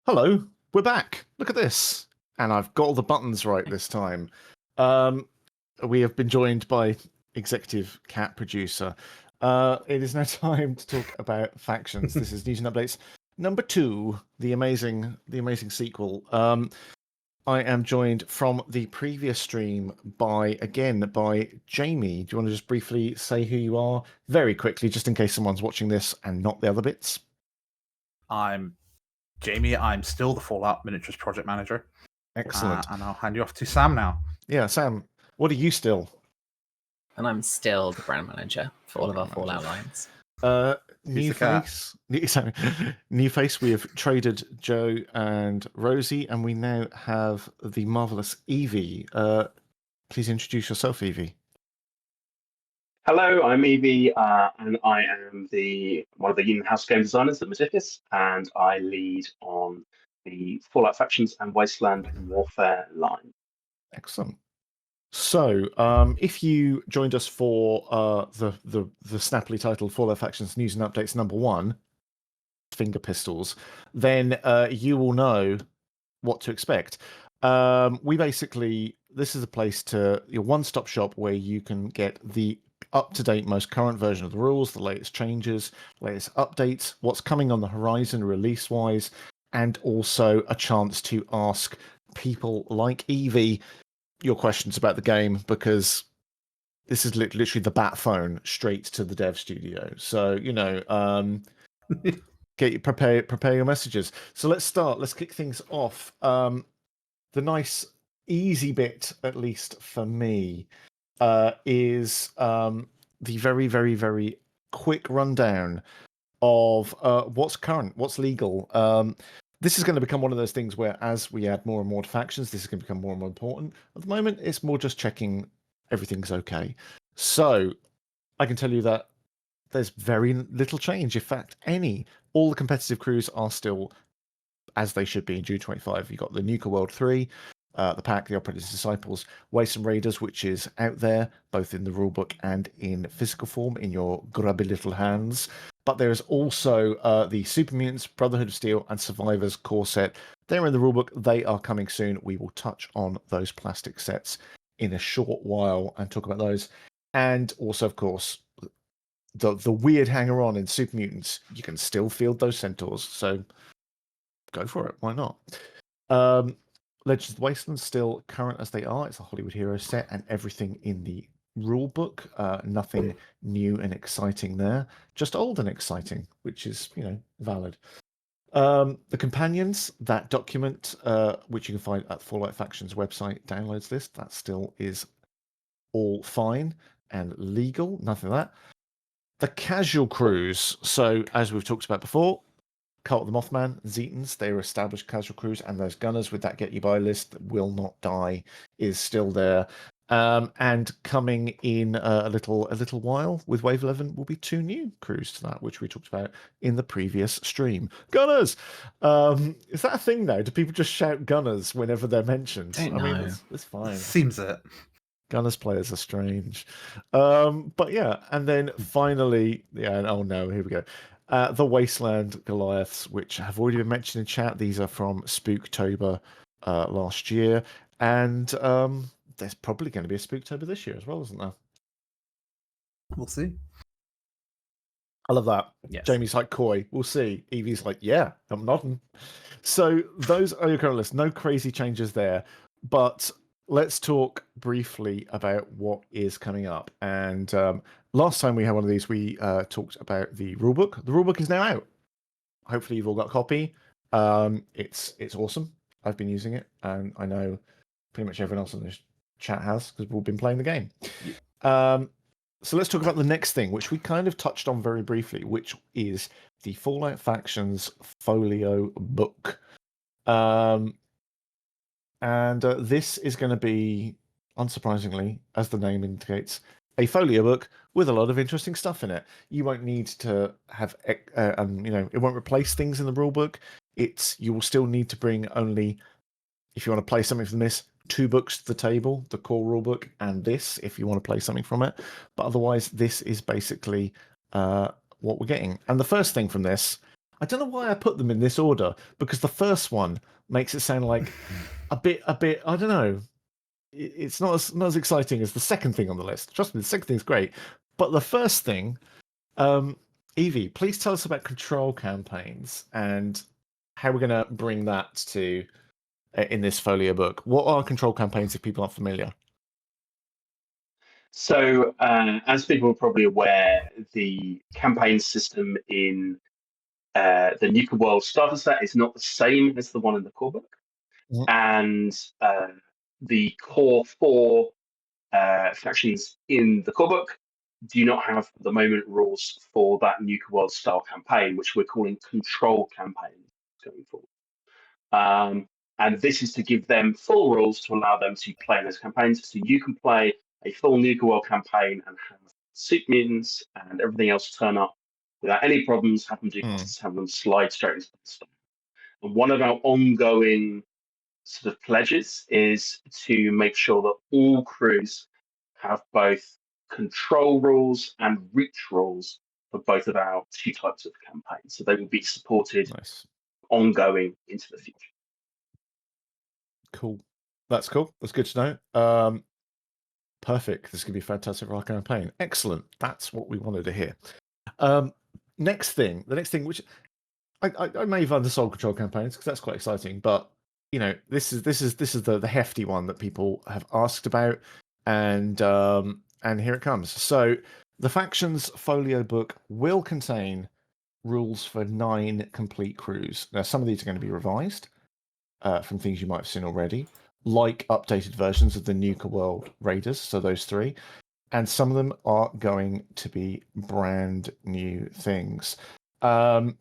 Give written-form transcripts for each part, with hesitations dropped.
Hello, we're back. Look at this. And I've got all the buttons right this time. We have been joined by Executive Cat Producer. It is now time to talk about Factions. This is News and Updates number 2, the amazing sequel. I am joined from the previous stream by Jamie. Do you want to just briefly say who you are very quickly, just in case someone's watching this and not the other bits? I'm Jamie. I'm still the Fallout Miniatures project manager. Excellent. And I'll hand you off to Sam now. Yeah, Sam, what are you still? And I'm still the brand manager for all of our Fallout lines. New face. New face. We have traded Joe and Rosie, and we now have the marvelous Evie. Please introduce yourself, Evie. Hello, I'm Evie, and I am one of the in-house game designers at Modificus, and I lead on the Fallout Factions and Wasteland Warfare line. Excellent. So, if you joined us for the snappily titled Fallout Factions News and Updates number 1, Finger Pistols, then you will know what to expect. This is a place your one-stop shop where you can get the up-to-date, most current version of the rules, the latest changes, latest updates, what's coming on the horizon release-wise, and also a chance to ask people like Evie your questions about the game, because this is literally the bat phone straight to the dev studio. So, prepare your messages. So let's start. Let's kick things off. The nice, easy bit, at least for me, is the very, very, very quick rundown of what's current, what's legal. This is going to become one of those things where, as we add more and more to factions, this is going to become more and more important. At the moment, it's more just checking everything's okay. So I can tell you that there's very little change, in fact, any. All the competitive crews are still as they should be in June 25. You've got the Nuka World 3, the Pack, the Operator's Disciples, Wasteland Raiders, which is out there, both in the rulebook and in physical form, in your grubby little hands. But there is also the Super Mutants, Brotherhood of Steel, and Survivors core set. They're in the rulebook. They are coming soon. We will touch on those plastic sets in a short while and talk about those. And also, of course, the weird hanger-on in Super Mutants. You can still field those centaurs, so go for it. Why not? Legends of the Wasteland still current as they are. It's a Hollywood Heroes set and everything in the rule book. Nothing new and exciting there. Just old and exciting, which is, valid. The Companions, that document, which you can find at Fallout Factions website, downloads list, that still is all fine and legal. Nothing of that. The casual crews. So, as we've talked about before, Cult of the Mothman, Zetans, they are established casual crews, and those gunners with that get you by list that will not die is still there. And coming in a little while with Wave 11 will be 2 new crews to that, which we talked about in the previous stream. Gunners! Is that a thing now? Do people just shout gunners whenever they're mentioned? I mean, it's fine. Seems it. Gunners players are strange. But yeah, and then finally, oh no, here we go. The Wasteland Goliaths, which have already been mentioned in chat. These are from Spooktober last year. And there's probably going to be a Spooktober this year as well, isn't there? We'll see. I love that. Yes. Jamie's like coy. We'll see. Evie's like, yeah, I'm nodding. So those are your current lists. No crazy changes there. But let's talk briefly about what is coming up. And last time we had one of these, we talked about the rulebook. The rulebook is now out. Hopefully you've all got a copy. It's awesome. I've been using it, and I know pretty much everyone else on this chat has, because we've all been playing the game. So let's talk about the next thing, which we kind of touched on very briefly, which is the Fallout Factions Folio book. And this is going to be, unsurprisingly, as the name indicates, a folio book with a lot of interesting stuff in it. You won't need to have, it won't replace things in the rulebook. You will still need to bring only, if you want to play something from this, 2 books to the table, the core rulebook and this, if you want to play something from it. But otherwise, this is basically what we're getting. And the first thing from this, I don't know why I put them in this order, because the first one makes it sound like a bit. I don't know. It's not as exciting as the second thing on the list. Trust me, the second thing's great, but the first thing, Evie, please tell us about control campaigns and how we're going to bring that to in this folio book. What are control campaigns if people aren't familiar? So, as people are probably aware, the campaign system in the Nuka World starter set is not the same as the one in the core book. Mhm. And the core 4 factions in the core book do not have at the moment rules for that Nuka World style campaign, which we're calling control campaign going forward. And this is to give them full rules to allow them to play in those campaigns. So you can play a full Nuka World campaign and have soup mutants and everything else turn up without any problems, have them do quests, have them slide straight into the stuff. And one of our ongoing sort of pledges is to make sure that all crews have both control rules and reach rules for both of our 2 types of campaigns. So they will be supported Nice, ongoing into the future. cool. That's cool. That's good to know. Perfect. This could be a fantastic rock campaign. Excellent. That's what we wanted to hear. The next thing, which I may have undersold control campaigns because that's quite exciting, but this is the hefty one that people have asked about, and here it comes. So the Factions Folio book will contain rules for 9 complete crews. Now, some of these are going to be revised from things you might have seen already, like updated versions of the Nuka World Raiders, so those 3. And some of them are going to be brand new things. Now,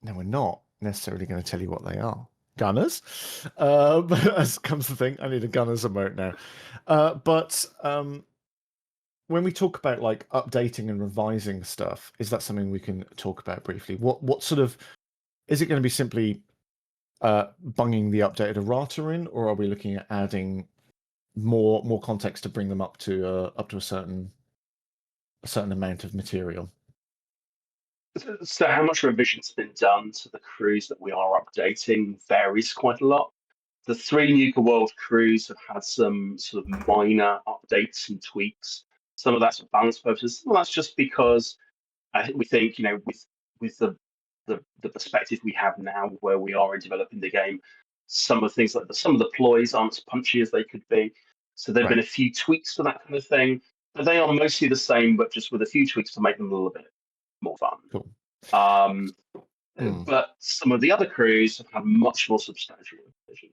we're not necessarily going to tell you what they are. Gunners. As comes the thing, I need a gunners emote now. But when we talk about like updating and revising stuff, is that something we can talk about briefly? What sort of, is it going to be simply bunging the updated errata in, or are we looking at adding more context to bring them up to a certain amount of material? So how much revision's been done to the crews that we are updating varies quite a lot. The 3 Nuka World crews have had some sort of minor updates and tweaks. Some of that's for balance purposes. Well, that's just because we think, with the perspective we have now, where we are in developing the game, some of the things like some of the ploys aren't as punchy as they could be. So there have been a few tweaks for that kind of thing, but they are mostly the same, but just with a few tweaks to make them a little bit more fun. Cool. But some of the other crews have had much more substantial revisions.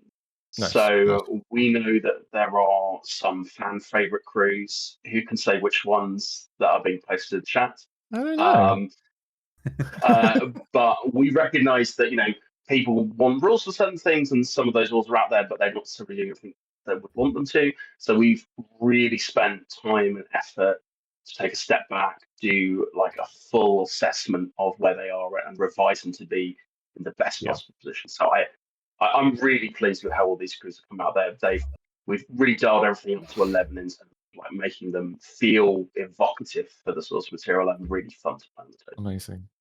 Nice, So we know that there are some fan favorite crews. Who can say which ones that are being posted in the chat? I don't know. But we recognise that people want rules for certain things, and some of those rules are out there, but they're not necessarily everything they would want them to. So we've really spent time and effort to take a step back, do like a full assessment of where they are and revise them to be in the best possible position. So I'm really pleased with how all these crews have come out there. We've really dialed everything up to 11 in terms of like making them feel evocative for the source material and really fun to play on the table.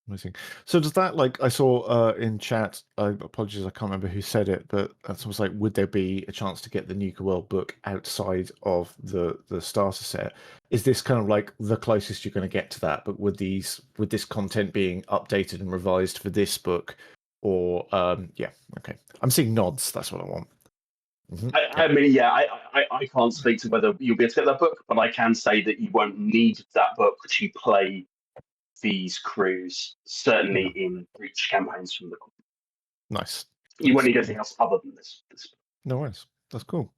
Amazing. So does that, like I saw in chat, apologies, I can't remember who said it, but that's almost like, would there be a chance to get the Nuka World book outside of the starter set? Is this kind of like the closest you're going to get to that? But would this content being updated and revised for this book, or yeah, okay, I'm seeing nods. That's what I want. I mean, yeah, I can't speak to whether you'll be able to get that book, but I can say that you won't need that book to play these crews, certainly in breach campaigns from the core. Nice. You won't need anything else other than this. No worries. That's cool.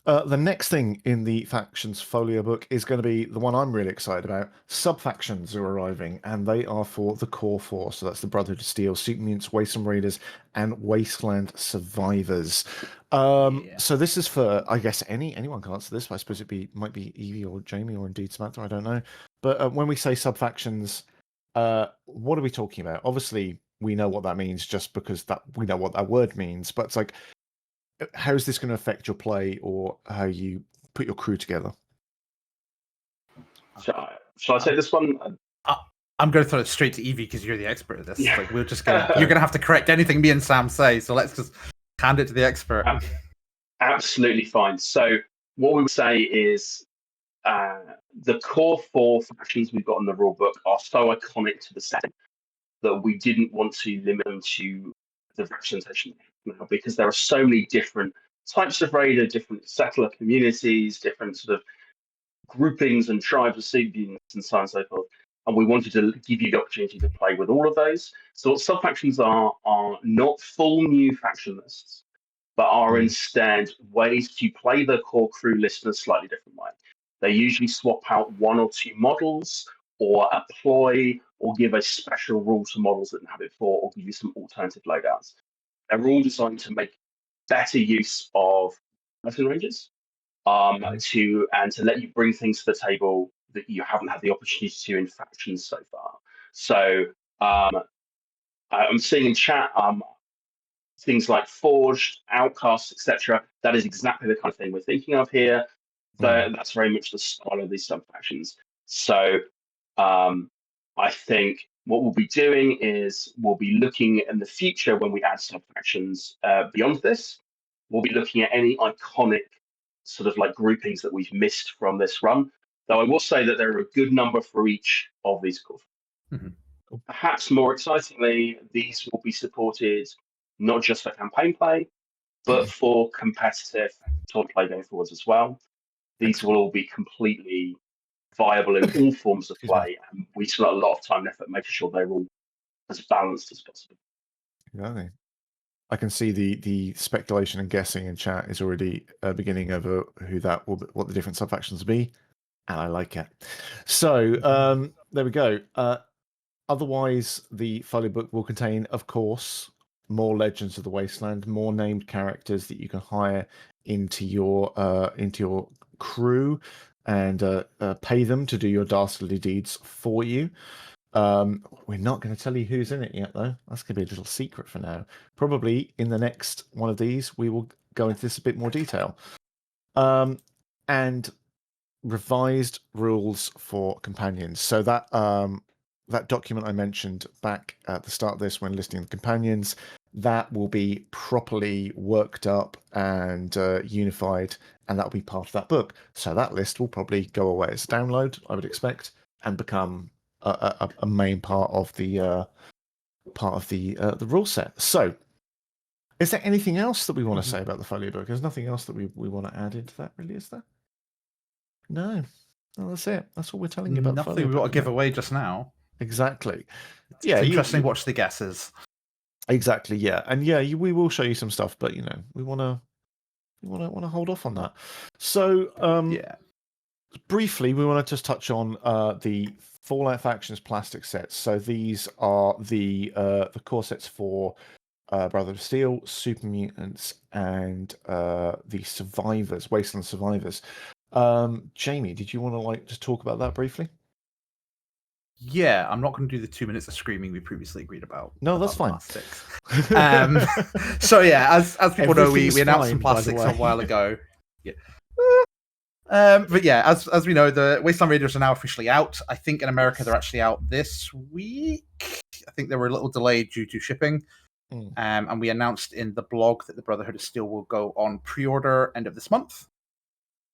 The next thing in the Factions Folio book is going to be the one I'm really excited about. Sub-factions are arriving, and they are for the core 4. So that's the Brotherhood of Steel, Super Mutants, Wasteland Raiders, and Wasteland Survivors. So this is for, I guess, anyone can answer this, but I suppose might be Evie or Jamie or indeed Samantha, I don't know. But when we say sub-factions, what are we talking about? Obviously, we know what that means just because we know what that word means, but it's like, how is this going to affect your play or how you put your crew together? Shall I take this one? I'm going to throw it straight to Evie because you're the expert at this. Yeah. Like, you're going to have to correct anything me and Sam say. So let's just hand it to the expert. Absolutely fine. So what we would say is the core 4 factions we've got in the rule book are so iconic to the setting that we didn't want to limit them to the representation now, because there are so many different types of raider, different settler communities, different sort of groupings and tribes of Sibians and so on and so forth. And we wanted to give you the opportunity to play with all of those. So what sub-factions are not full new faction lists, but are instead ways to play the core crew list in a slightly different way. They usually swap out 1 or 2 models, or a ploy, or give a special rule to models that inhabit 4, or give you some alternative loadouts. They're all designed to make better use of weapon ranges, to let you bring things to the table that you haven't had the opportunity to in factions so far. So I'm seeing in chat things like Forged, Outcasts, etc. That is exactly the kind of thing we're thinking of here. That's very much the style of these sub-factions. So I think what we'll be doing is we'll be looking in the future when we add sub-factions beyond this. We'll be looking at any iconic sort of like groupings that we've missed from this run. Though I will say that there are a good number for each of these core. Perhaps more excitingly, these will be supported not just for campaign play, but for competitive tournament play going forwards as well. These will all be completely viable in all forms of play, and we spent a lot of time and effort making sure they're all as balanced as possible. Exactly. I can see the speculation and guessing in chat is already beginning over what the different sub-factions will be, and I like it. So there we go. Otherwise, the folio book will contain, of course, more Legends of the Wasteland, more named characters that you can hire into your crew and pay them to do your dastardly deeds for you. We're not going to tell you who's in it yet, though. That's going to be a little secret for now. Probably in the next one of these, we will go into this a bit more detail. And revised rules for companions. So that document I mentioned back at the start of this when listing the companions, that will be properly worked up and unified, and that will be part of that book. So that list will probably go away as a download, I would expect, and become a main part of the rule set. So, is there anything else that we want to say about the folio book? There's nothing else that we want to add into that, really, is there? No, that's it. That's what we're telling you about. Nothing we've got to give away just now. Exactly. It's interesting. Watch the guesses. Exactly. Yeah, and we will show you some stuff, but we want to hold off on that. So briefly, we want to just touch on the Fallout Factions plastic sets. So these are the core sets for Brother of Steel, Super Mutants, and the Survivors, Wasteland Survivors. Jamie, did you want to just talk about that briefly? Yeah, I'm not going to do the 2 minutes of screaming we previously agreed about. No, that's fine. So yeah, as people know, we announced some plastics a while ago. Yeah. But yeah, as we know, the Wasteland Raiders are now officially out. I think in America they're actually out this week. I think they were a little delayed due to shipping. And we announced in the blog that the Brotherhood of Steel will go on pre-order end of this month.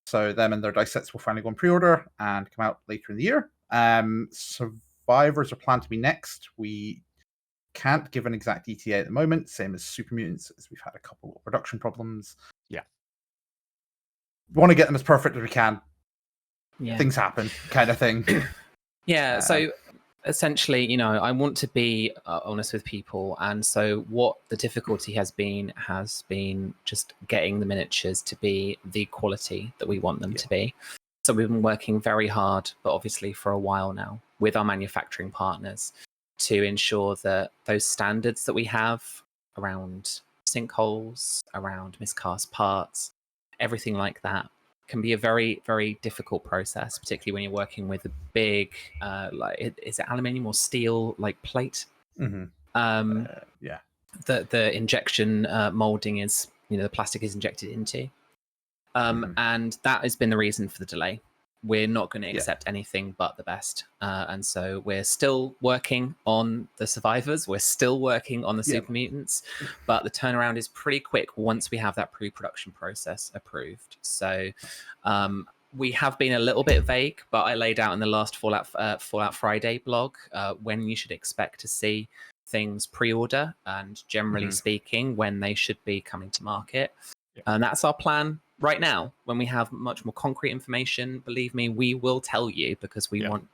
So them and their dice sets will finally go on pre-order and come out later in the year. Survivors are planned to be next. We can't give an exact ETA at the moment, same as Super Mutants, as we've had a couple of production problems. Yeah. We want to get them as perfect as we can. Yeah. Things happen, kind of thing. Yeah, so essentially, I want to be honest with people, and so what the difficulty has been just getting the miniatures to be the quality that we want them to be. So we've been working very hard, but obviously for a while now, with our manufacturing partners to ensure that those standards that we have around sinkholes, around miscast parts, everything like that can be a very, very difficult process, particularly when you're working with a big, is it aluminium or steel, like plate? Mm-hmm. The injection molding is, the plastic is injected into. And that has been the reason for the delay. we're not going to accept anything but the best. And so we're still working on the survivors. We're still working on the super mutants, but the turnaround is pretty quick once we have that pre-production process approved. So we have been a little bit vague, but I laid out in the last Fallout Friday blog when you should expect to see things pre-order and generally speaking when they should be coming to market. And that's our plan right now. When we have much more concrete information, believe me, we will tell you, because we want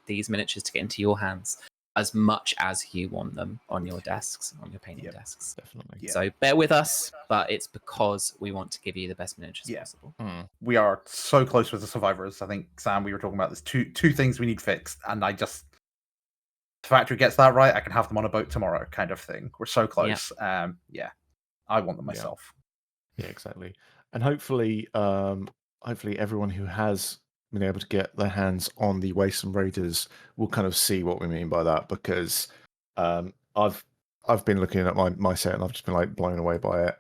these miniatures to get into your hands as much as you want them on your desks, on your painting desks. Definitely. So bear with us, but it's because we want to give you the best miniatures possible. We are so close with the survivors. I think, Sam, we were talking about this. Two things we need fixed, and the factory gets that right, I can have them on a boat tomorrow, kind of thing. We're so close. I want them myself. Yeah, exactly. And hopefully everyone who has been able to get their hands on the Wasteland Raiders will kind of see what we mean by that, because I've been looking at my set and I've just been like blown away by it.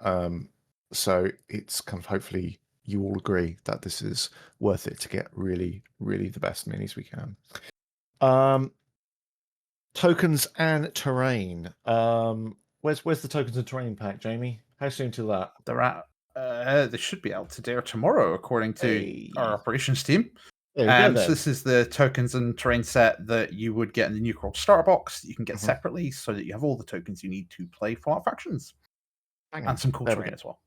So it's kind of, hopefully you all agree that this is worth it to get really, really the best minis we can. Tokens and terrain. Where's the tokens and terrain pack, Jamie? How soon till that? They're out. They should be out today or tomorrow, according to our operations team. So this is the tokens and terrain set that you would get in the New World starter box that you can get separately, so that you have all the tokens you need to play Fallout Factions. And some cool terrain as well.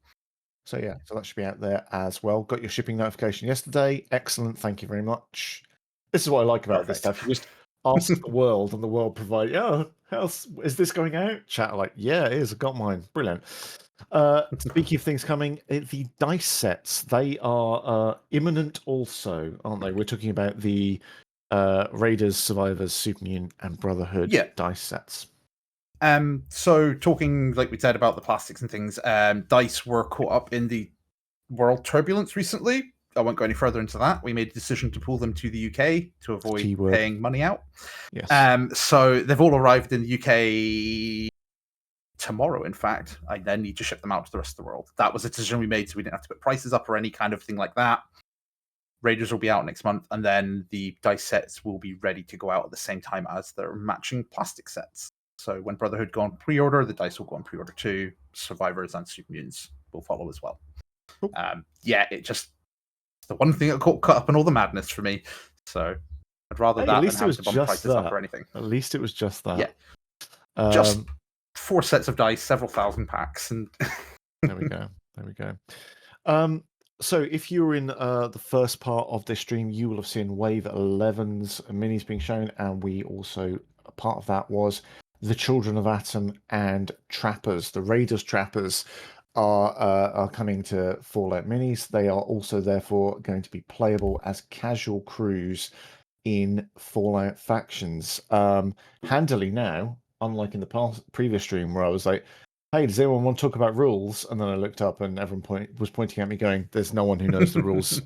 So so that should be out there as well. Got your shipping notification yesterday. Excellent. Thank you very much. This is what I like about this stuff. You just ask the world, and the world provide. How's is this going out? Chat like, yeah, it is. I got mine. Brilliant. Speaking of things coming, the dice sets, they are imminent also, aren't they? We're talking about the Raiders, Survivors, Supermutant, and Brotherhood dice sets. So talking, like we said, about the plastics and things, dice were caught up in the world turbulence recently. I won't go any further into that. We made a decision to pull them to the UK to avoid paying money out. Yes. So they've all arrived in the UK tomorrow, in fact. I then need to ship them out to the rest of the world. That was a decision we made, so we didn't have to put prices up or any kind of thing like that. Raiders will be out next month, and then the dice sets will be ready to go out at the same time as their matching plastic sets. So when Brotherhood go on pre-order, the dice will go on pre-order too. Survivors and Super Mutants will follow as well. Cool. It just the one thing that got cut up in all the madness for me. So I'd rather that than have to bump prices up or anything. At least it was just that. Yeah. Just 4 sets of dice, several thousand packs, and There we go. So if you were in the first part of this stream, you will have seen Wave 11's minis being shown, and we also, a part of that was the Children of Atom and Trappers. The Raiders Trappers are coming to Fallout minis. They are also therefore going to be playable as casual crews in Fallout Factions. Handily now, unlike in the previous stream where I was like, hey, does anyone want to talk about rules? And then I looked up and everyone was pointing at me going, there's no one who knows the rules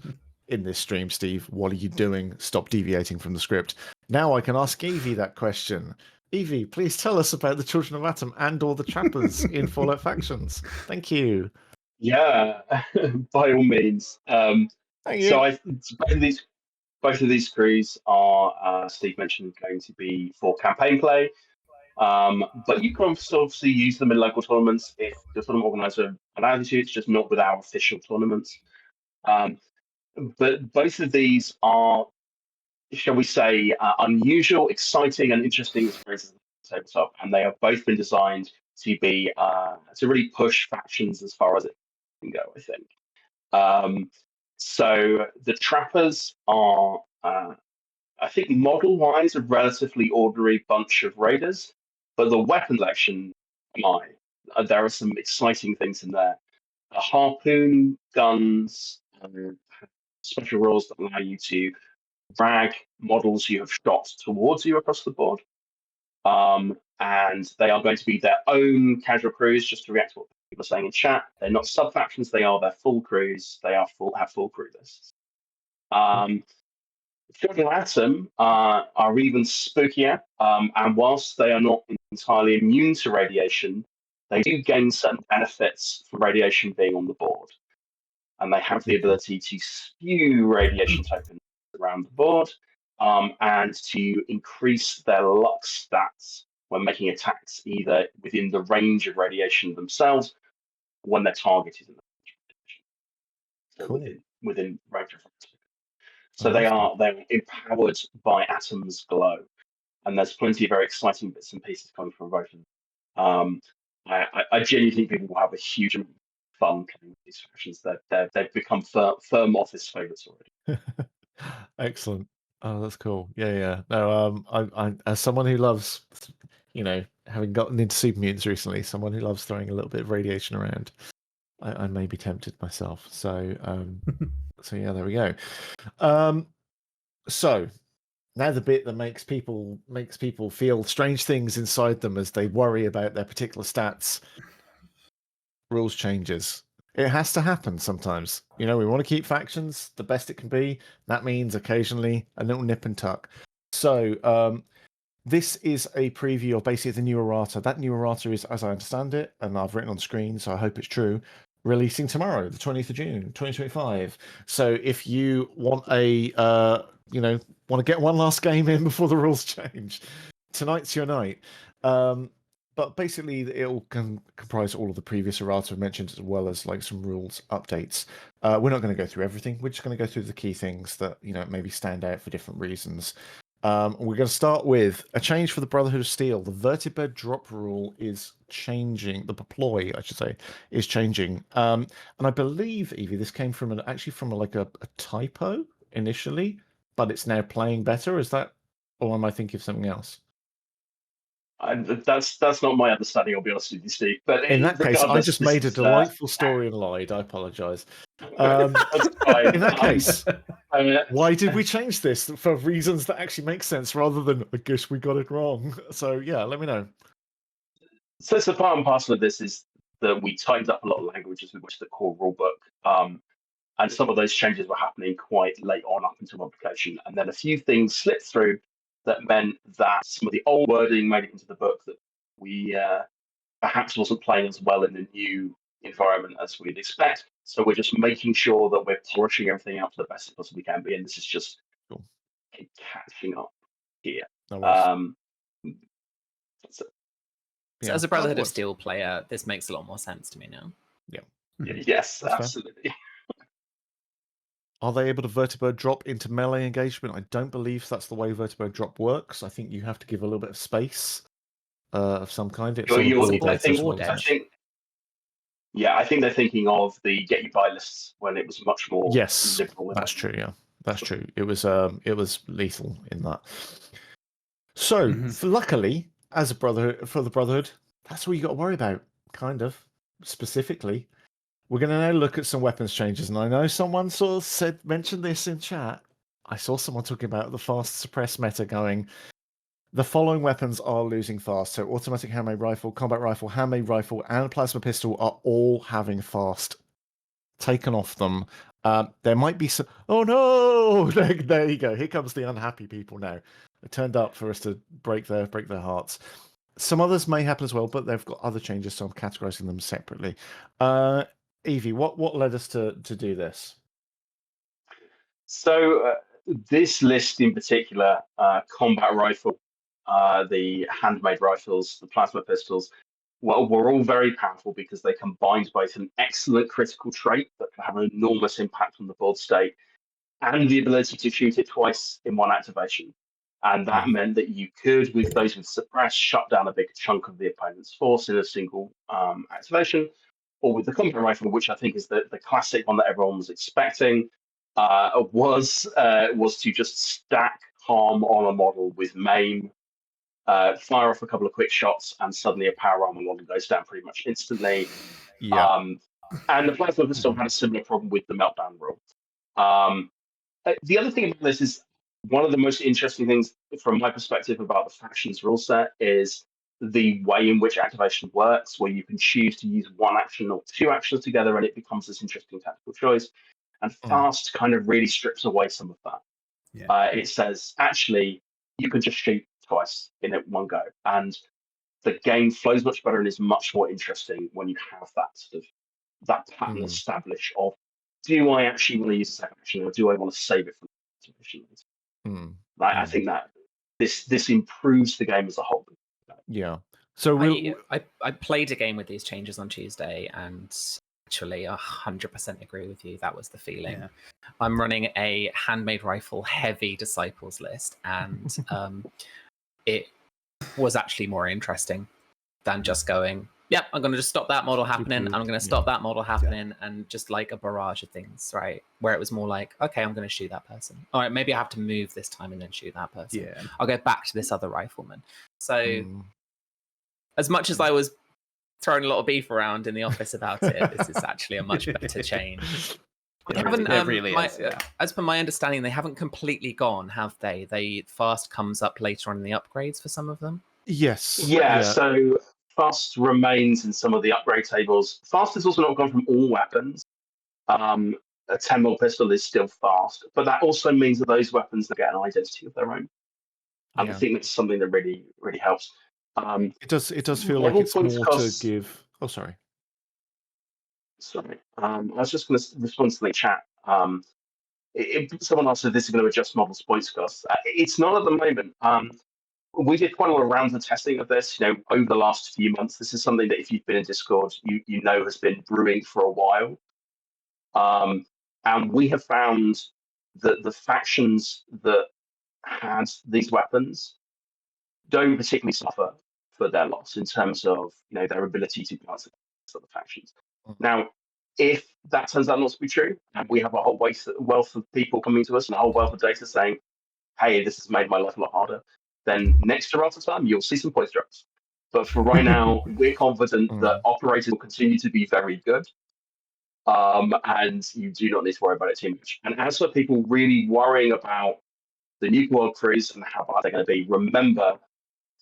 in this stream, Steve. What are you doing? Stop deviating from the script. Now I can ask Evie that question. Evie, please tell us about the Children of Atom and or the Trappers in Fallout Factions. Thank you. Yeah, by all means. Thank you. So both of these crews are, Steve mentioned, going to be for campaign play. But you can obviously use them in local tournaments if the tournament organizer allows you. It's just not with our official tournaments. But both of these are, shall we say, unusual, exciting, and interesting experiences on the tabletop, and they have both been designed to be to really push factions as far as it can go, I think. So the Trappers are, I think, model-wise, a relatively ordinary bunch of raiders, but the weapon selection, there are some exciting things in there. Harpoon guns, special rules that allow you to drag models you have shot towards you across the board. And they are going to be their own casual crews, just to react to what people are saying in chat. They're not sub-factions, they are their full crews. They have full crew lists. Children of Atom are even spookier, and whilst they are not entirely immune to radiation, they do gain certain benefits from radiation being on the board. And they have the ability to spew radiation tokens around the board, and to increase their luck stats when making attacks either within the range of radiation themselves, when their target is in the range of radiation. So Cool. within range of radiation. Oh, So they're empowered by Atom's glow, and there's plenty of very exciting bits and pieces coming from both of them. I genuinely think people will have a huge amount of fun playing with these factions. They've become firm office favourites already. Excellent. Oh, that's cool. Yeah. No, I as someone who loves, having gotten into Super Mutants recently, someone who loves throwing a little bit of radiation around, I may be tempted myself. So, so yeah, there we go. So now the bit that makes people feel strange things inside them as they worry about their particular stats. Rules changes. It has to happen sometimes. We want to keep factions the best it can be. That means occasionally a little nip and tuck. So this is a preview of basically the new errata. That new errata is, as I understand it, and I've written on screen, so I hope it's true, releasing tomorrow, the 20th of June, 2025. So if you want want to get one last game in before the rules change, tonight's your night. But basically, it'll comprise all of the previous errata mentioned, as well as like some rules updates. We're not going to go through everything. We're just going to go through the key things that maybe stand out for different reasons. We're going to start with a change for the Brotherhood of Steel. The vertibird drop rule is changing. The ploy, I should say, is changing. And I believe, Evie, this came from a typo initially, but it's now playing better. Is that, or am I thinking of something else? That's not my understanding, I'll be honest with you, Steve. But in that case, I just made a delightful story and lied. I apologise. That's fine. In that case, why did we change this for reasons that actually make sense rather than I guess we got it wrong? So yeah, let me know. So part and parcel of this is that we tightened up a lot of language as we went to the core rulebook. And some of those changes were happening quite late on up until publication. And then a few things slipped through that meant that some of the old wording made it into the book that we perhaps wasn't playing as well in the new environment as we'd expect. So we're just making sure that we're polishing everything out to the best it possibly can be. And this is just cool. Catching up here. No so as a Brotherhood of Steel player, this makes a lot more sense to me now. Yeah. Yes, that's absolutely. Are they able to vertibird drop into melee engagement? I don't believe that's the way vertibird drop works. I think you have to give a little bit of space of some kind. I think they're thinking of the get you by lists when it was much more liberal. That's true. Yeah, that's true. It was lethal in that. So luckily, as a Brotherhood, that's all you got to worry about. Kind of specifically. We're going to now look at some weapons changes, and I know someone sort of mentioned this in chat. I saw someone talking about the fast suppress meta going, the following weapons are losing fast. So automatic handmade rifle, combat rifle, handmade rifle, and plasma pistol are all having fast taken off them. There might be some... Oh no! There you go. Here comes the unhappy people now. They turned up for us to break their hearts. Some others may happen as well, but they've got other changes, so I'm categorizing them separately. Evie, what led us to do this? So this list in particular, combat rifle, the handmade rifles, the plasma pistols, were all very powerful because they combined both an excellent critical trait that can have an enormous impact on the board state and the ability to shoot it twice in one activation. And that meant that you could, with those with suppress, shut down a big chunk of the opponent's force in a single activation. Or with the combat rifle, which I think is the classic one that everyone was expecting, was to just stack harm on a model with maim, fire off a couple of quick shots, and suddenly a power armor model goes down pretty much instantly. Yeah. And the plasma pistol had a similar problem with the meltdown rule. The other thing about this is one of the most interesting things from my perspective about the factions rule set is the way in which activation works, where you can choose to use one action or two actions together, and it becomes this interesting tactical choice. And fast kind of really strips away some of that. Yeah. It says, actually, you can just shoot twice in one go. And the game flows much better and is much more interesting when you have that sort of that pattern established of, do I actually want to use a second action or do I want to save it for efficiently. Mm. I think that this improves the game as a whole. Yeah. So I played a game with these changes on Tuesday, and actually 100% agree with you. That was the feeling. Yeah. I'm running a handmade rifle heavy disciples list, and it was actually more interesting than just going, yep, I'm going to just stop that model happening, and I'm going to stop that model happening, and just like a barrage of things, right? Where it was more like, okay, I'm going to shoot that person. All right, maybe I have to move this time and then shoot that person. Yeah. I'll go back to this other rifleman. So as much as I was throwing a lot of beef around in the office about it, this is actually a much better change. They haven't, it really is. As per my understanding, they haven't completely gone, have they? They fast comes up later on in the upgrades for some of them. Yes. Yeah. So fast remains in some of the upgrade tables. Fast is also not gone from all weapons. A 10mm pistol is still fast, but that also means that those weapons that get an identity of their own. And I think that's something that really, really helps. It does feel like it's more to give. Oh, sorry. I was just going to respond to the chat. Someone asked if this is going to adjust models' points costs. It's not at the moment. We did quite a lot of rounds of testing of this, over the last few months. This is something that if you've been in Discord, you know has been brewing for a while. And we have found that the factions that had these weapons don't particularly suffer for their loss in terms of their ability to balance against other factions. Now, if that turns out not to be true, and we have a whole wealth of people coming to us and a whole wealth of data saying, hey, this has made my life a lot harder, then next errata time, you'll see some points drops. But for right now, we're confident that operators will continue to be very good. And you do not need to worry about it too much. And as for people really worrying about the Nuke World crews and how bad they're going to be, remember,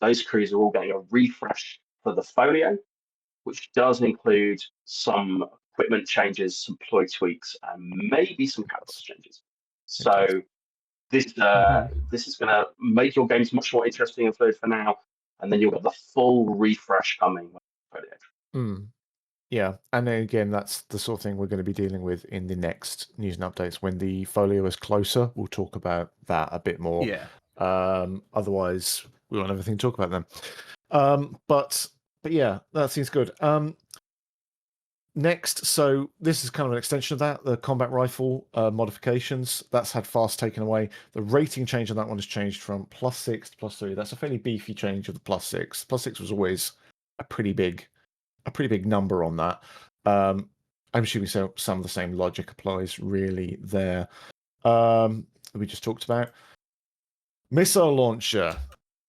those crews are all getting a refresh for the folio, which does include some equipment changes, some ploy tweaks, and maybe some catalyst changes. So this is going to make your games much more interesting and fluid for now, and then you'll get the full refresh coming with the folio. Yeah, and then again, that's the sort of thing we're going to be dealing with in the next news and updates. When the folio is closer, we'll talk about that a bit more. Yeah. Otherwise, we won't have anything to talk about then. But yeah, that seems good. Next, so this is kind of an extension of that, the combat rifle modifications. That's had fast taken away. The rating change on that one has changed from +6 to +3. That's a fairly beefy change of the +6. +6 was always a pretty big number on that. I'm assuming some of the same logic applies really there. We just talked about missile launcher.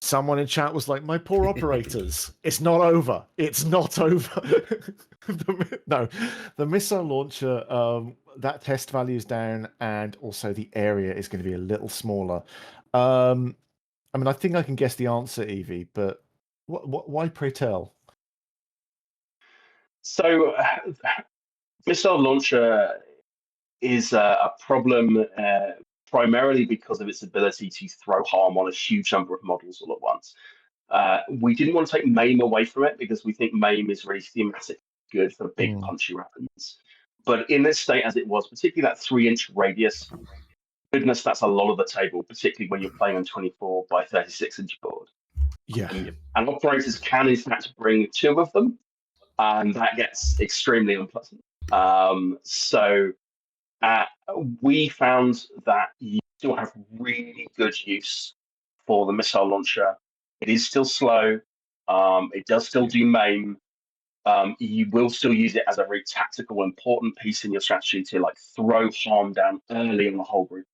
Someone in chat was like, my poor operators. It's not over. It's not over. The missile launcher, that test value is down, and also the area is going to be a little smaller. I mean, I think I can guess the answer, Evie, but why pray tell? So, missile launcher is a problem primarily because of its ability to throw harm on a huge number of models all at once. We didn't want to take MAME away from it because we think MAME is really thematically good for big punchy weapons. But in this state as it was, particularly that 3-inch radius, goodness, that's a lot of the table, particularly when you're playing on 24 by 36-inch board. Yeah. And operators can, in fact, bring 2 of them, and that gets extremely unpleasant. So we found that you still have really good use for the missile launcher. It is still slow. It does still do MAME. You will still use it as a very tactical, important piece in your strategy to throw harm down early in the whole group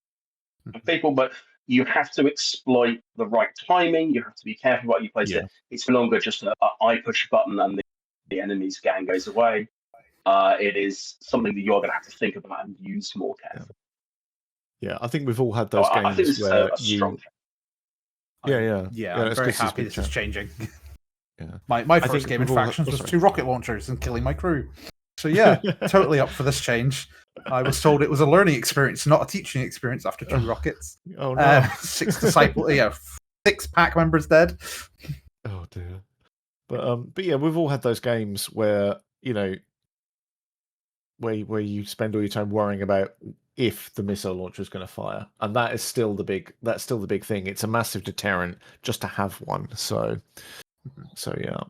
of people. But you have to exploit the right timing. You have to be careful about you place it. It's no longer just I push a button and the enemy's gang goes away. It is something that you're going to have to think about and use more carefully. Yeah, I think we've all had those games I think this where is a strong. Yeah, I'm very happy this is changing. Yeah. My first game in Factions was 2 rocket launchers and killing my crew. So yeah, totally up for this change. I was told it was a learning experience, not a teaching experience after 2 rockets. Oh no. 6 disciple, 6 pack members dead. Oh dear. But yeah, we've all had those games where, where you spend all your time worrying about if the missile launcher is going to fire, and that's still the big thing. It's a massive deterrent just to have one. So yeah.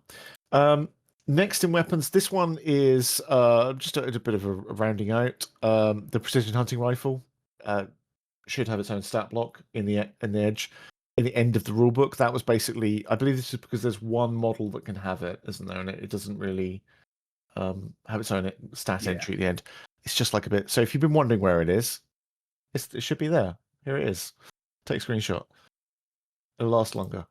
Next in weapons, this one is just a bit of a rounding out. The precision hunting rifle should have its own stat block in the edge. In the end of the rulebook, that was basically, I believe this is because there's one model that can have it, isn't there? And it doesn't really have its own stat entry at the end. It's just like a bit. So if you've been wondering where it is, it should be there. Here it is. Take a screenshot. It'll last longer.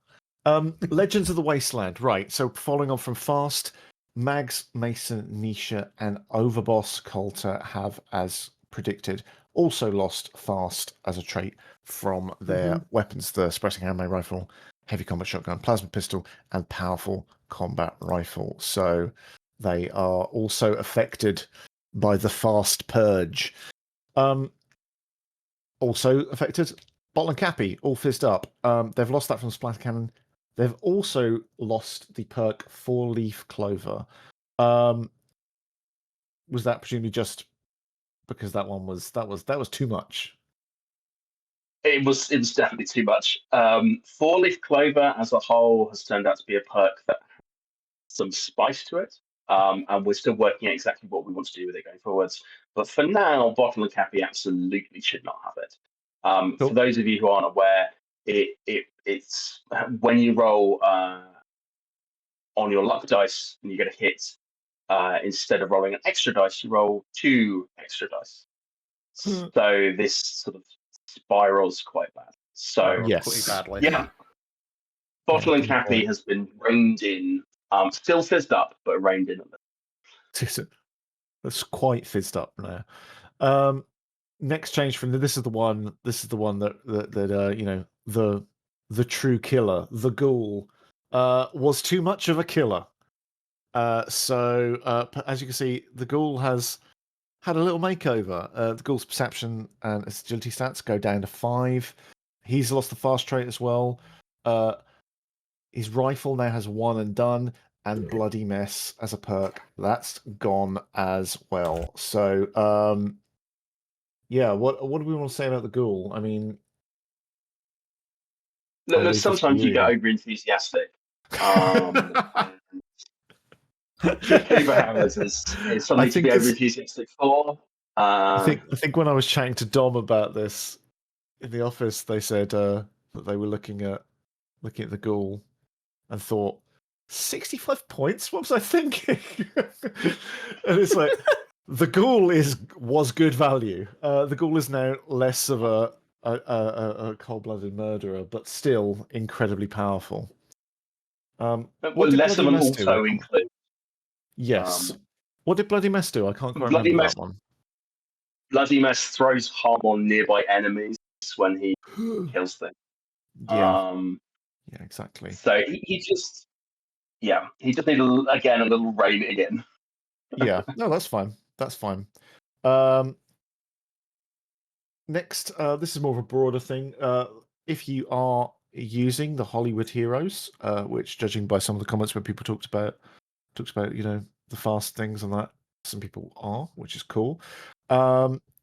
Legends of the Wasteland. Right. So following on from Fast, Mags, Mason, Nisha, and Overboss Coulter have, as predicted, also lost Fast as a trait from their weapons: the suppressing handmade rifle, heavy combat shotgun, plasma pistol, and powerful combat rifle. So they are also affected by the Fast purge. Also affected, Bottle and Cappy, all fizzed up. They've lost that from Splatter Cannon. They've also lost the perk 4-leaf Clover. Was that presumably just because that was too much? It was definitely too much. 4-leaf Clover as a whole has turned out to be a perk that has some spice to it. And we're still working out exactly what we want to do with it going forwards. But for now, Bottle and Cappy absolutely should not have it. Cool. For those of you who aren't aware, it's when you roll on your luck dice and you get a hit, instead of rolling an extra dice, you roll 2 extra dice. So this sort of spirals quite bad. So yes, badly. Yeah, Bottle and Cappy has been reined in. Still fizzed up, but reined in a little. That's quite fizzed up now. Next change from this is the one that you know, the true killer, the ghoul, was too much of a killer. So as you can see, the ghoul has had a little makeover. The ghoul's perception and its agility stats go down to 5. He's lost the fast trait as well. His rifle now has 1 and done, and Bloody Mess as a perk. That's gone as well. So yeah, what do we want to say about the ghoul? I mean, Look, sometimes you get over enthusiastic. Paper hammers is something to be over enthusiastic for. I think when I was chatting to Dom about this in the office, they said that they were looking at the ghoul and thought, 65 points? What was I thinking? And it's like, the ghoul was good value. The ghoul is now less of a cold-blooded murderer, but still incredibly powerful. Less of an auto include. Yes. What did Bloody Mess do? I can't quite remember that one. Bloody Mess throws harm on nearby enemies when he kills them. Yeah. Yeah, exactly. So he just needs a little reining in. Yeah, no, that's fine. That's fine. Next, this is more of a broader thing. If you are using the Hollywood heroes, which, judging by some of the comments when people talked about you know, the fast things and that, some people are, which is cool.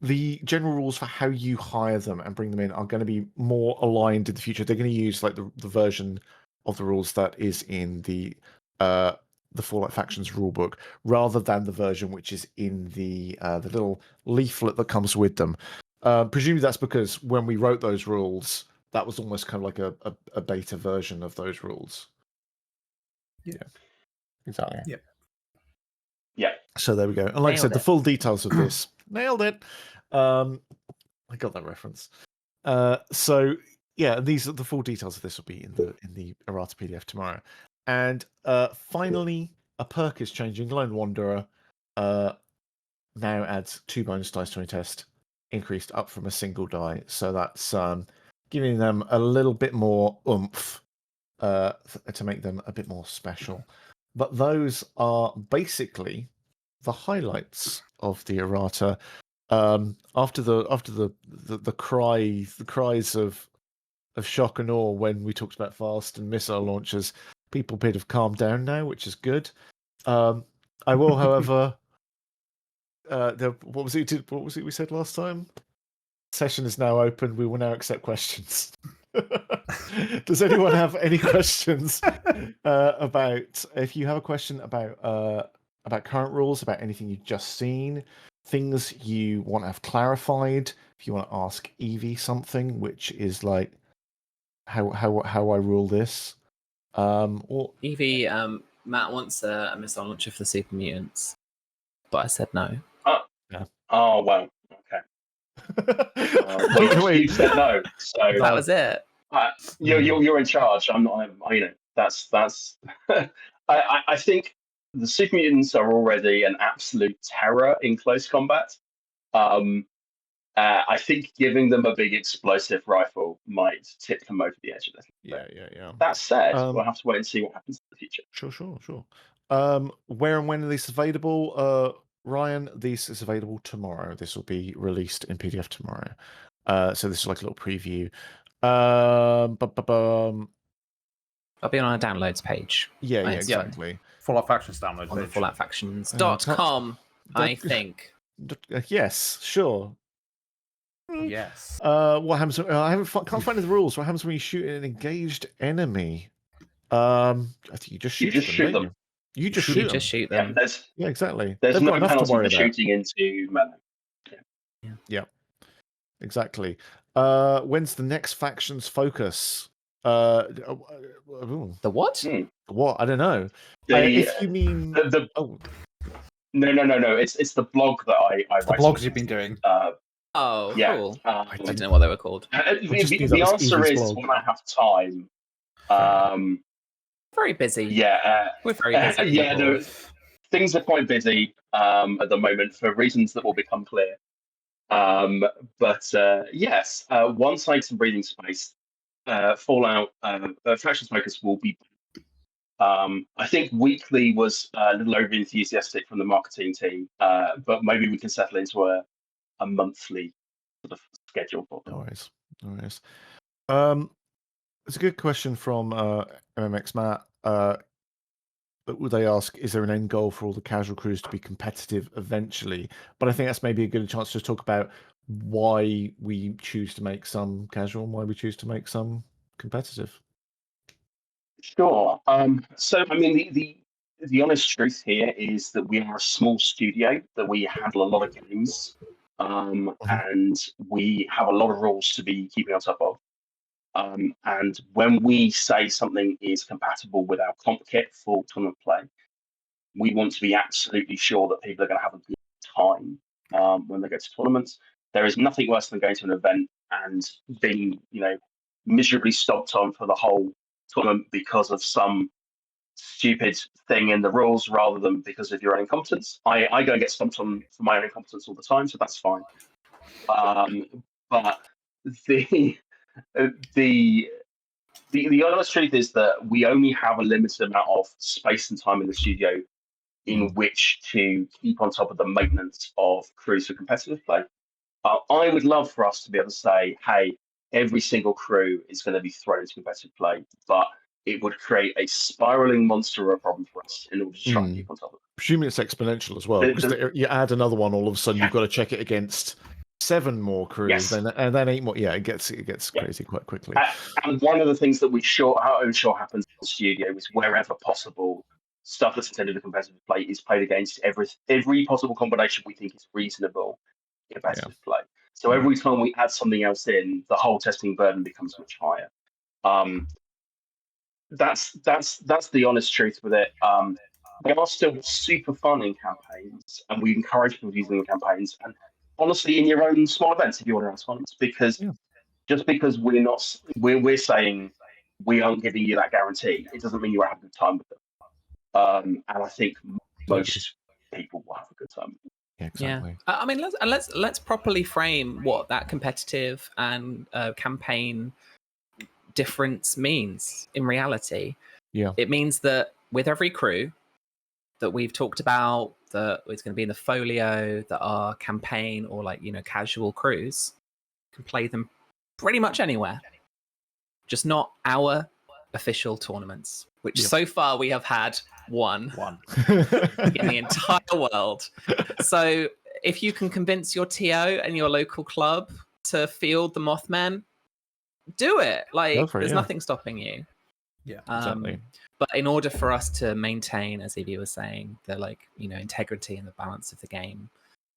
The general rules for how you hire them and bring them in are going to be more aligned in the future. They're going to use like the version of the rules that is in the Fallout Factions rulebook, rather than the version which is in the little leaflet that comes with them. Presumably that's because when we wrote those rules, that was almost kind of like a beta version of those rules. Yeah, exactly. Yeah. So there we go. And like I said, the full details of this, nailed it. I got that reference. So yeah, these are the full details of this will be in the errata PDF tomorrow. And finally, a perk is changing. Lone Wanderer now adds 2 bonus dice to any test, increased up from a single die. So that's giving them a little bit more oomph to make them a bit more special. But those are basically the highlights of the errata. After the cries of shock and awe when we talked about fast and missile launchers, people appear to have calmed down now, which is good. I will, however, what was it? What was it we said last time? Session is now open. We will now accept questions. Does anyone have any questions about? If you have a question about current rules, about anything you've just seen, things you want to have clarified, if you want to ask Evie something, which is like how I rule this, or Evie, Matt wants a missile launcher for the super mutants, but I said no. Oh well, okay. You said no, so that was it. You're in charge. I'm not. That's. I think the super mutants are already an absolute terror in close combat. I think giving them a big explosive rifle might tip them over the edge of this. Yeah. That said, we'll have to wait and see what happens in the future. Sure. Where and when are these available? Ryan, this is available tomorrow. This will be released in PDF tomorrow. So this is like a little preview. I'll be on our downloads page. Yeah, exactly. Fallout Factions download on the page. falloutfactions.com, I think. Yes, sure. Yes. What happens? Can't find the rules. What happens when you shoot an engaged enemy? I think you just shoot them. You just shoot them. Yeah, exactly. There's They've no got enough to penalty worry for about. shooting into melee. Yeah. Exactly. When's the next Factions focus? The what? What? I don't know. If you mean No. It's the blog that I write. The blogs you've been doing. Yeah. Cool. I didn't know what they were called. The answer is when I have time. Very busy. Yeah. We're very busy. Yeah. No, things are quite busy at the moment for reasons that will become clear. But yes, once I get some breathing space, Fallout Factions Focus will be. I think weekly was a little over enthusiastic from the marketing team, but maybe we can settle into a monthly sort of schedule for them. No worries. It's a good question from MMX Matt. They ask, is there an end goal for all the casual crews to be competitive eventually? But I think that's maybe a good chance to talk about why we choose to make some casual and why we choose to make some competitive. Sure. So, I mean, the honest truth here is that we are a small studio, that we handle a lot of games, and we have a lot of rules to be keeping on top of. And when we say something is compatible with our comp kit for tournament play, we want to be absolutely sure that people are going to have a good time when they go to tournaments. There is nothing worse than going to an event and being, miserably stopped on for the whole tournament because of some stupid thing in the rules rather than because of your own incompetence. I go and get stomped on for my own incompetence all the time, so that's fine. But the honest truth is that we only have a limited amount of space and time in the studio in which to keep on top of the maintenance of crews for competitive play. I would love for us to be able to say, hey, every single crew is going to be thrown into competitive play, but it would create a spiraling monster of a problem for us in order to try and keep on top of it. Presuming it's exponential as well, because you add another one, all of a sudden you've got to check it against 7 more crews, and then 8 more. Yeah, it gets crazy quite quickly. And one of the things that we happens in the studio is wherever possible, stuff that's intended for competitive play is played against every possible combination we think is reasonable in competitive play. So every time we add something else in, the whole testing burden becomes much higher. That's the honest truth with it. They are still super fun in campaigns, and we encourage people using in campaigns. And honestly, in your own small events, if you want to run tournaments, because just because we're saying we aren't giving you that guarantee, it doesn't mean you won't have a good time with them. And I think most people will have a good time. Yeah, exactly. Yeah. I mean, let's properly frame what that competitive and campaign difference means in reality. Yeah, it means that with every crew that we've talked about, that is going to be in the folio, that are campaign or casual crews, can play them pretty much anywhere, just not our official tournaments, which so far we have had one in the entire world. So if you can convince your TO and your local club to field the Mothman, do it. Like, there's nothing stopping you. Yeah, exactly. But in order for us to maintain, as Evie was saying, the integrity and the balance of the game,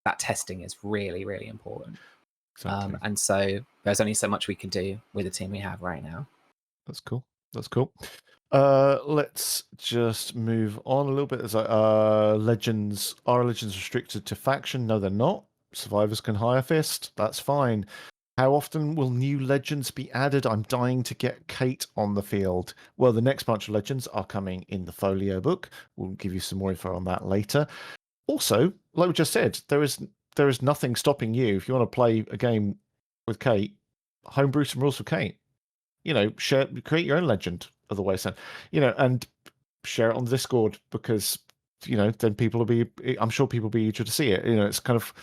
that testing is really, really important. Exactly. And so there's only so much we can do with the team we have right now. That's cool. Let's just move on a little bit. As legends, are legends restricted to faction? No, they're not. Survivors can hire fist. That's fine. How often will new legends be added? I'm dying to get Kate on the field. Well, the next bunch of legends are coming in the folio book. We'll give you some more info on that later. Also, like we just said, there is nothing stopping you if you want to play a game with Kate. Homebrew some rules for Kate. Create your own legend. Otherwise, and share it on the Discord because then people will be. I'm sure people will be eager to see it. It's kind of,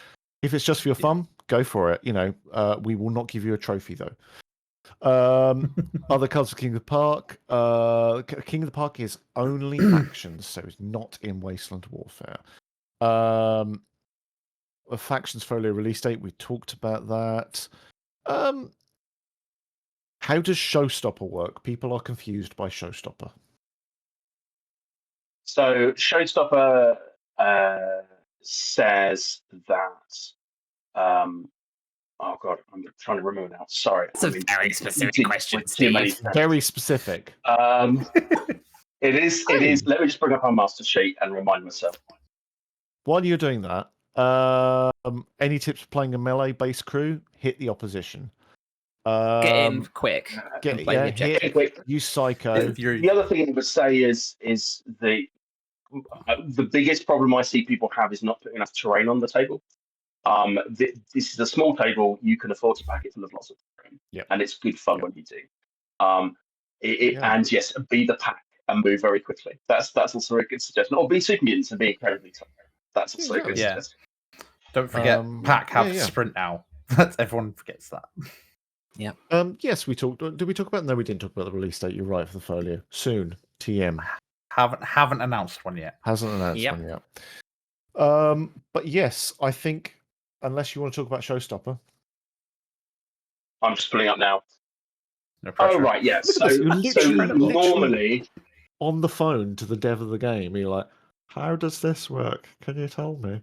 if it's just for your fun, go for it. We will not give you a trophy though. Other cards for King of the Park. King of the Park is only factions, so it's not in Wasteland Warfare. A Factions Folio release date. We talked about that. How does Showstopper work? People are confused by Showstopper. So Showstopper says that. Oh God, I'm trying to remember now. Sorry, It's a very specific question, Steve. Very specific. It is. It is. Let me just bring up our master sheet and remind myself. While you're doing that, any tips for playing a melee-based crew? Hit the opposition. Get in quick. Use Psycho. The other thing I would say is the biggest problem I see people have is not putting enough terrain on the table. This is a small table. You can afford to pack it full of lots of terrain, and it's good fun when you do. And yes, be the pack and move very quickly. That's also a good suggestion. Or be super mutants and be incredibly tough. That's also a good suggestion. Don't forget, pack have sprint now. Everyone forgets that. Yeah. Yes, we talked. Did we talk about? No, we didn't talk about the release date. You're right, for the folio. Soon. TM. Haven't announced one yet. Hasn't announced one yet. But yes, I think unless you want to talk about Showstopper. I'm just pulling up now. No pressure. Oh right, yeah. So literally normally on the phone to the dev of the game, you're like, "How does this work? Can you tell me?"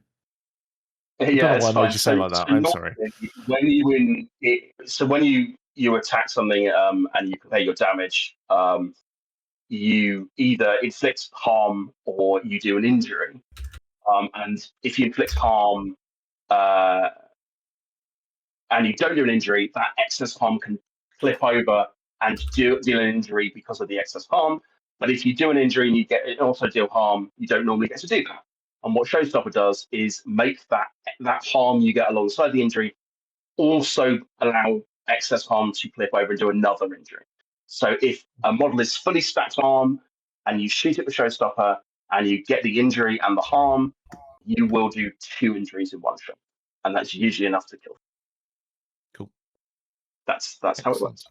Yeah, I don't know why I made you say like that. I'm sorry. When you attack something and you prepare your damage, you either inflict harm or you do an injury. And if you inflict harm and you don't do an injury, that excess harm can flip over and deal an injury because of the excess harm. But if you do an injury and you also deal harm, you don't normally get to do that. And what Showstopper does is make that harm you get alongside the injury also allow excess harm to flip over and do another injury. So if a model is fully stacked harm and you shoot it with Showstopper and you get the injury and the harm, you will do 2 injuries in one shot. And that's usually enough to kill. Cool. That's how it works.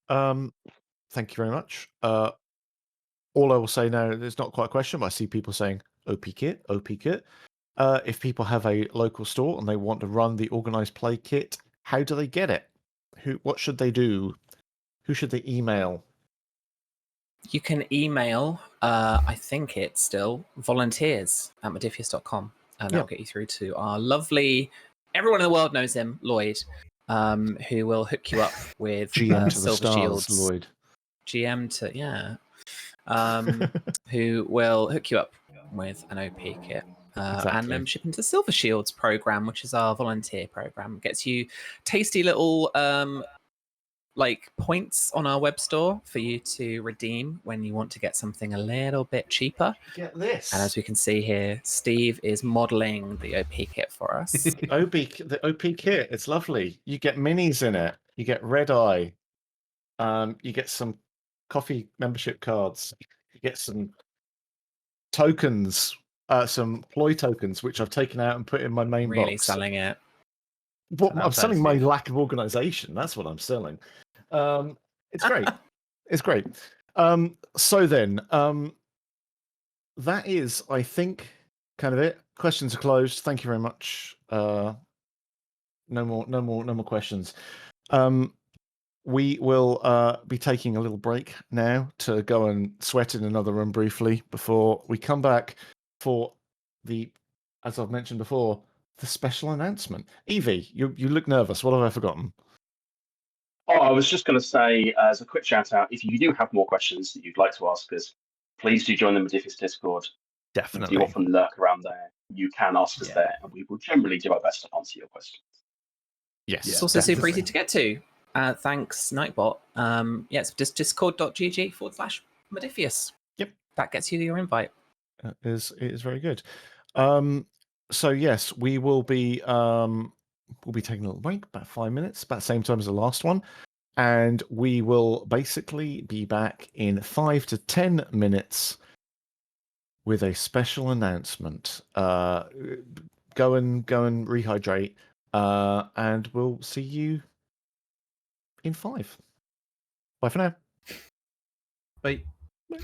Thank you very much. All I will say now, it's not quite a question, but I see people saying OP kit. If people have a local store and they want to run the organized play kit, how do they get it? What should they do? Who should they email? You can email, I think it's still volunteers@modifius.com, and that'll get you through to our lovely, everyone in the world knows him, Lloyd, who will hook you up with GM to the Silver stars, Shields. Lloyd. GM to, who will hook you up with an OP kit. And membership into the Silver Shields program, which is our volunteer program. It gets you tasty little points on our web store for you to redeem when you want to get something a little bit cheaper. Get this. And as we can see here, Steve is modeling the OP kit for us. The OP kit, it's lovely. You get minis in it. You get Red Eye. You get some coffee membership cards. You get some tokens, some ploy tokens, which I've taken out and put in my main box. Really selling it. Well, I'm selling my lack of organization. That's what I'm selling. It's great. It's great. So then, that is, I think, kind of it. questions are closed. Thank you very much. No more questions. We will be taking a little break now to go and sweat in another room briefly before we come back for the, as I've mentioned before, the special announcement. Evie, you look nervous. What have I forgotten? Oh, I was just going to say, as a quick shout out, if you do have more questions that you'd like to ask us, please do join the Modiphius Discord. Definitely. We do often lurk around there. You can ask us there, and we will generally do our best to answer your questions. Yes. It's also super easy to get to. Thanks, Nightbot. It's just discord.gg/Modiphius. Yep. That gets you your invite. It is very good. So yes, we will be we'll be taking a little break, about 5 minutes, about the same time as the last one. And we will basically be back in 5 to 10 minutes with a special announcement. Go and rehydrate, and we'll see you in 5. Bye for now. Bye. Bye.